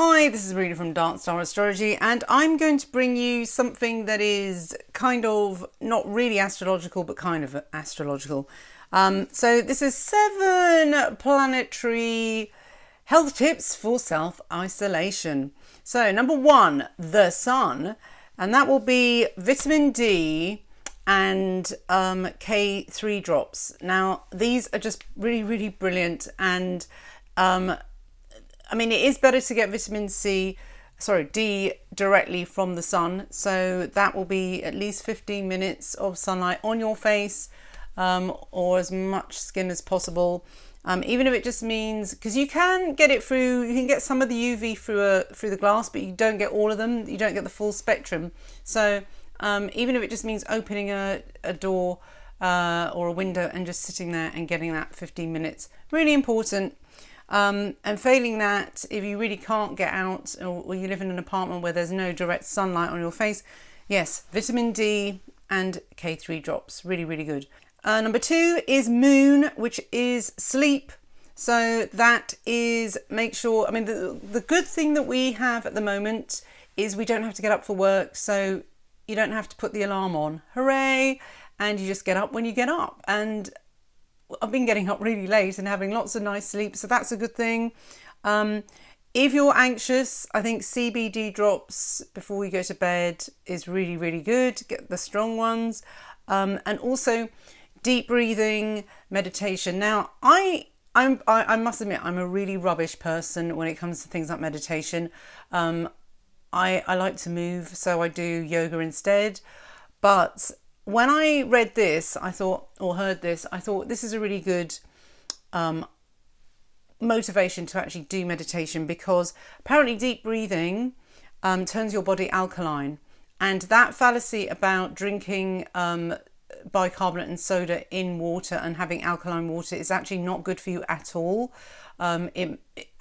Hi, this is Rita from Darkstar Astrology, and I'm going to bring you something that is kind of not really astrological, but kind of astrological. So this is 7 planetary health tips for self-isolation. So number 1, the sun, and that will be vitamin D and K3 drops. Now, these are just really, really brilliant, and I mean, it is better to get D directly from the sun. So that will be at least 15 minutes of sunlight on your face, or as much skin as possible. Even if it just means, because you can get it through, you can get some of the UV through the glass, but you don't get all of them. You don't get the full spectrum. So even if it just means opening a door or a window and just sitting there and getting that 15 minutes, really important. And failing that, if you really can't get out, or you live in an apartment where there's no direct sunlight on your face, yes, vitamin D and K3 drops, really, really good. Number 2 is moon, which is sleep. So that is, make sure, I mean, the good thing that we have at the moment is we don't have to get up for work. So you don't have to put the alarm on. Hooray! And you just get up when you get up. And I've been getting up really late and having lots of nice sleep, so that's a good thing. If you're anxious, I think CBD drops before you go to bed is really, really good. Get the strong ones. And also deep breathing, meditation. Now, I must admit, I'm a really rubbish person when it comes to things like meditation. I like to move, so I do yoga instead. But when I read this, I thought this is a really good motivation to actually do meditation, because apparently deep breathing turns your body alkaline, and that fallacy about drinking bicarbonate and soda in water and having alkaline water is actually not good for you at all. I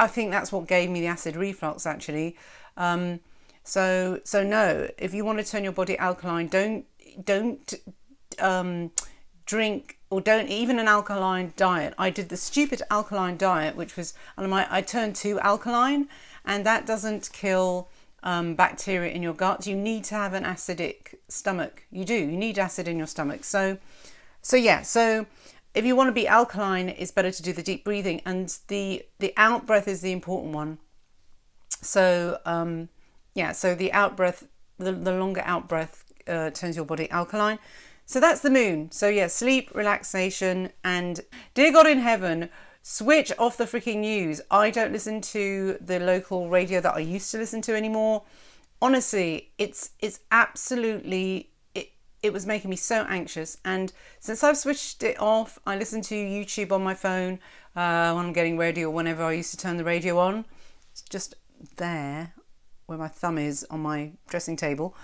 think that's what gave me the acid reflux actually. So no, if you want to turn your body alkaline, don't drink, or don't even an alkaline diet. I did the stupid alkaline diet, which was, and I turned to alkaline, and that doesn't kill bacteria in your gut. You need to have an acidic stomach. You need acid in your stomach. So if you want to be alkaline, it's better to do the deep breathing, and the out breath is the important one. So so the out breath, the longer out breath turns your body alkaline. So that's the moon. So yeah, sleep, relaxation, and dear God in heaven, switch off the freaking news. I don't listen to the local radio that I used to listen to anymore. Honestly, it's absolutely, it was making me so anxious. And since I've switched it off, I listen to YouTube on my phone when I'm getting ready, or whenever I used to turn the radio on. It's just there where my thumb is on my dressing table.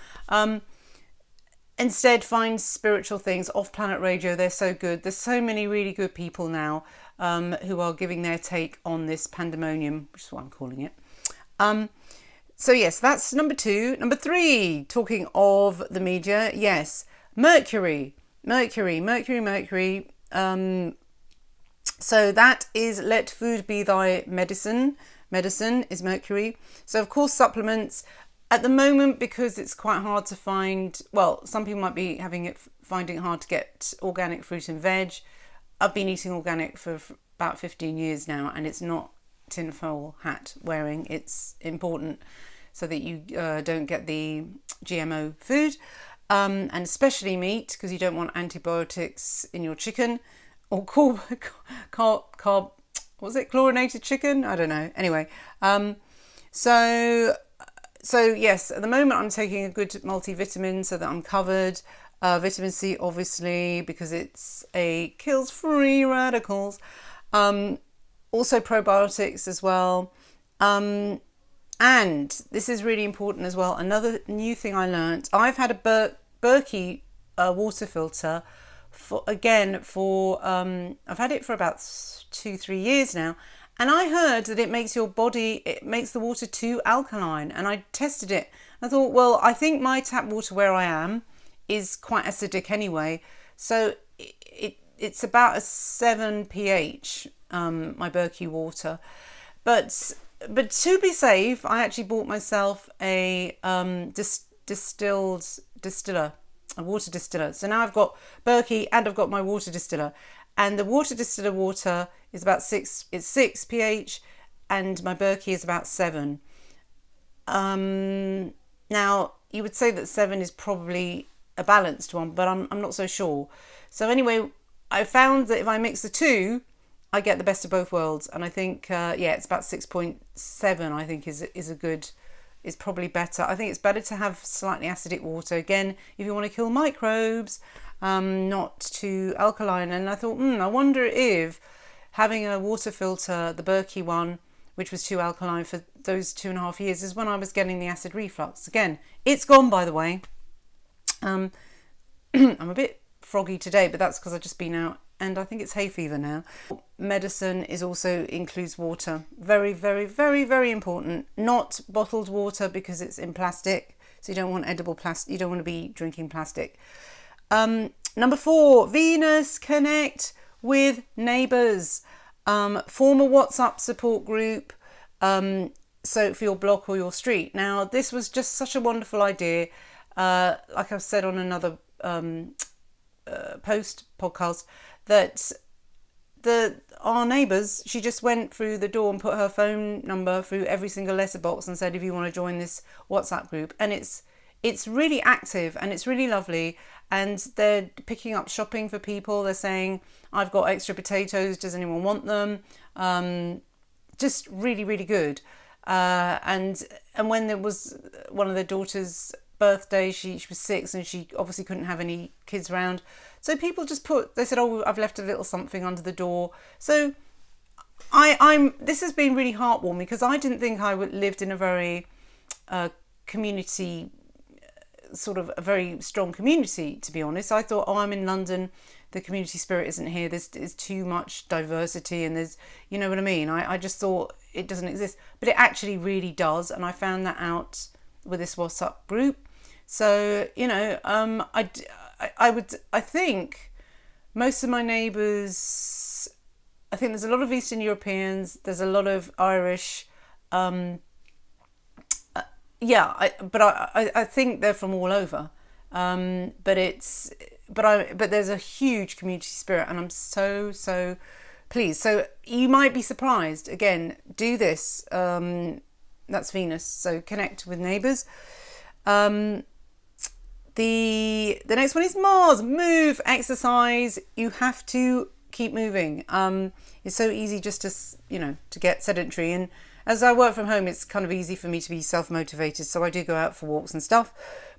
Instead, find spiritual things. Off-planet radio, they're so good. There's so many really good people now who are giving their take on this pandemonium, which is what I'm calling it. So yes, that's number 2. Number 3, talking of the media, yes, Mercury. So that is, let food be thy medicine. Medicine is Mercury. So of course, supplements. At the moment, because it's quite hard to find, well, some people might be finding it hard to get organic fruit and veg. I've been eating organic for about 15 years now, and it's not tinfoil hat wearing. It's important so that you don't get the GMO food, and especially meat, because you don't want antibiotics in your chicken, or chlorinated chicken? I don't know. Anyway, So yes, at the moment I'm taking a good multivitamin so that I'm covered. Vitamin C, obviously, because kills free radicals. Also probiotics as well. And this is really important as well. Another new thing I learned, I've had a Berkey water filter I've had it for about 2-3 years now. And I heard that it makes the water too alkaline. And I tested it. I thought, well, I think my tap water where I am is quite acidic anyway. So it's about a 7 pH, my Berkey water. But but to be safe, I actually bought myself a a water distiller. So now I've got Berkey and I've got my water distiller. And the water distiller water is about 6, it's 6 pH, and my Berkey is about 7. Now, you would say that 7 is probably a balanced one, but I'm not so sure. So anyway, I found that if I mix the two, I get the best of both worlds. And I think, it's about 6.7, I think is probably better. I think it's better to have slightly acidic water. Again, if you want to kill microbes, not too alkaline. And I thought, I wonder if having a water filter, the Berkey one, which was too alkaline for those 2.5 years, is when I was getting the acid reflux. Again, it's gone, by the way. I'm a bit froggy today, but that's because I've just been out, and I think it's hay fever now. Medicine includes water. Very, very, very, very important. Not bottled water, because it's in plastic. So you don't want edible plastic. You don't want to be drinking plastic. Number 4, Venus, connect with neighbours. Form a WhatsApp support group. So for your block or your street. Now, this was just such a wonderful idea. Like I've said on another podcast, that our neighbours, she just went through the door and put her phone number through every single letterbox and said, if you want to join this WhatsApp group. And it's really active and it's really lovely. And they're picking up shopping for people. They're saying, I've got extra potatoes, does anyone want them? Just really, really good. And when there was one of their daughter's birthday, she was 6 and she obviously couldn't have any kids around. So people just they said, I've left a little something under the door. So this has been really heartwarming, because I didn't think I lived in a very community, sort of a very strong community, to be honest. I thought, I'm in London, the community spirit isn't here, there's too much diversity, and there's, you know what I mean? I just thought it doesn't exist, but it actually really does, and I found that out with this WhatsApp group. So, I think most of my neighbours, I think there's a lot of Eastern Europeans, there's a lot of Irish, I think they're from all over. But there's a huge community spirit, and I'm so pleased. So you might be surprised. Again, do this. That's Venus. So connect with neighbours. The next one is Mars. Move, exercise. You have to keep moving. It's so easy just to get sedentary, and as I work from home, it's kind of easy for me to be self-motivated, so I do go out for walks and stuff.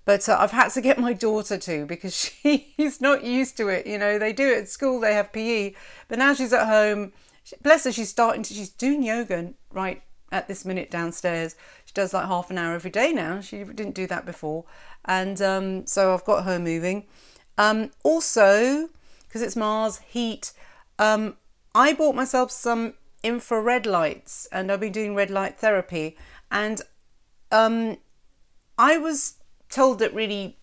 But I've had to get my daughter to, because she's not used to it. They do it at school, they have PE, but now she's at home. Bless her, she's doing yoga right at this minute downstairs. She does like half an hour every day now. She didn't do that before. And so I've got her moving. Also, because it's Mars, heat, I bought myself some infrared lights, and I've been doing red light therapy, and I was told that really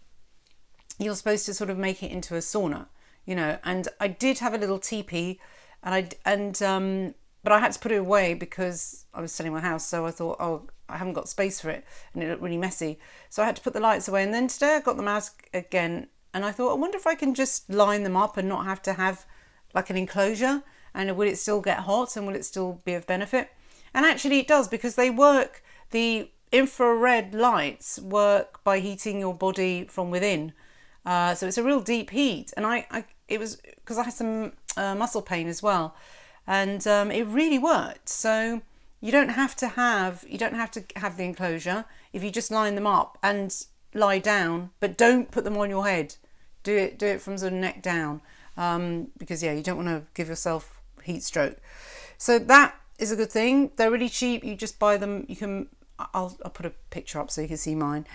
you're supposed to sort of make it into a sauna, and I did have a little teepee, but I had to put it away because I was selling my house, so I thought, I haven't got space for it, and it looked really messy, so I had to put the lights away. And then today I got them out again, and I thought, I wonder if I can just line them up and not have to have like an enclosure. And will it still get hot, and will it still be of benefit? And actually it does, because the infrared lights work by heating your body from within. So it's a real deep heat. And it was because I had some muscle pain as well. And it really worked. So you don't have to have the enclosure if you just line them up and lie down, but don't put them on your head. Do it from sort of neck down. Because you don't want to give yourself heat stroke. So that is a good thing. They're really cheap. You just buy them. I'll put a picture up so you can see mine.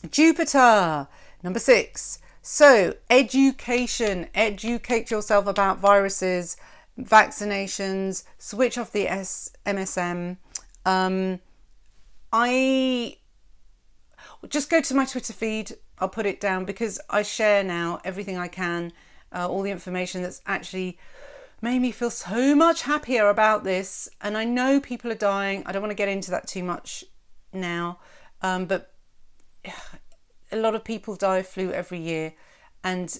Jupiter, number 6. So education. Educate yourself about viruses, vaccinations, switch off the MSM. I just go to my Twitter feed. I'll put it down, because I share now everything I can, all the information that's actually made me feel so much happier about this. And I know people are dying. I don't want to get into that too much now, but a lot of people die of flu every year. And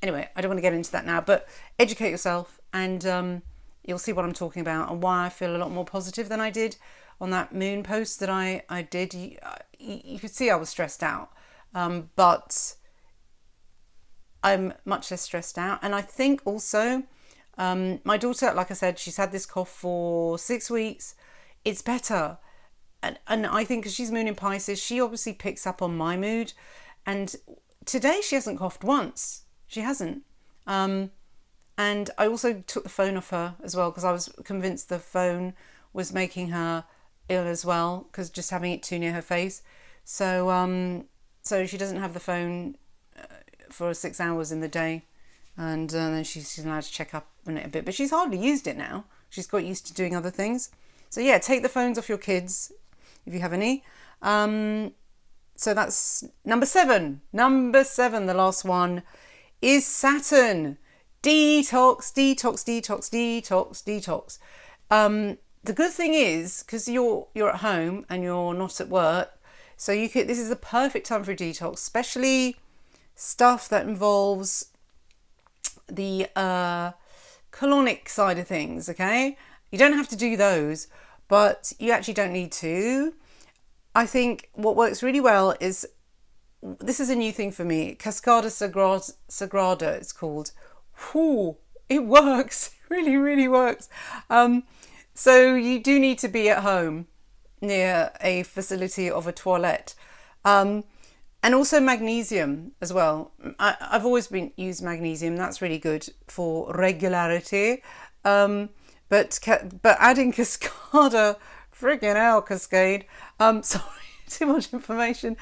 anyway, I don't want to get into that now, but educate yourself, and you'll see what I'm talking about and why I feel a lot more positive than I did on that moon post that I did. You could see I was stressed out, but I'm much less stressed out. And I think also my daughter, like I said, she's had this cough for 6 weeks. It's better. And I think because she's moon in Pisces, she obviously picks up on my mood. And today she hasn't coughed once. She hasn't. And I also took the phone off her as well, because I was convinced the phone was making her ill as well, because just having it too near her face. So she doesn't have the phone for 6 hours in the day, and then she's allowed to check up on it a bit. But she's hardly used it now. She's got used to doing other things. So yeah, take the phones off your kids if you have any. So that's number 7. Number 7, the last one, is Saturn. Detox, detox, detox, detox, detox. The good thing is, because you're at home and you're not at work, so this is the perfect time for a detox, especially stuff that involves the colonic side of things, okay? You don't have to do those, but you actually don't need to. I think what works really well is, this is a new thing for me, Cascada Sagrada it's called. Whew, it works, it really, really works. So you do need to be at home near a facility of a toilet. And also magnesium as well. I've always used magnesium. That's really good for regularity. But adding Cascada, friggin' hell, Cascade. Sorry, too much information.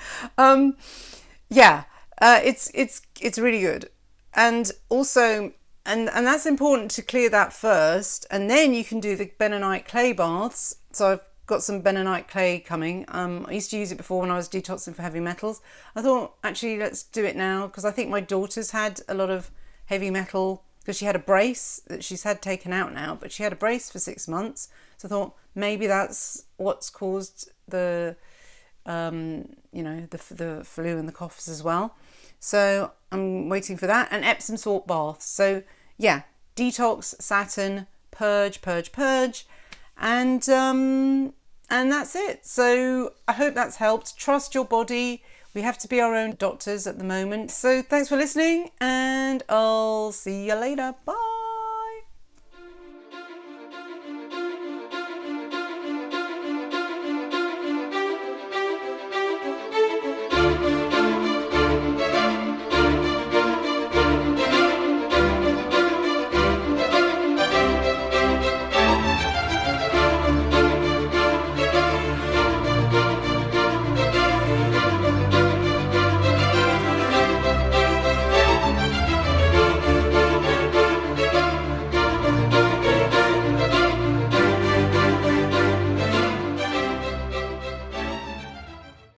It's really good. And also, and that's important to clear that first, and then you can do the bentonite clay baths. So I've got some bentonite clay coming. I used to use it before when I was detoxing for heavy metals. I thought, actually, let's do it now, because I think my daughter's had a lot of heavy metal, because she had a brace that she's had taken out now, but she had a brace for 6 months. So I thought maybe that's what's caused the flu and the coughs as well. So I'm waiting for that, and Epsom salt baths. So yeah, detox, Saturn, purge, purge, purge, and that's it. So I hope that's helped. Trust your body. We have to be our own doctors at the moment. So thanks for listening, and I'll see you later. Bye.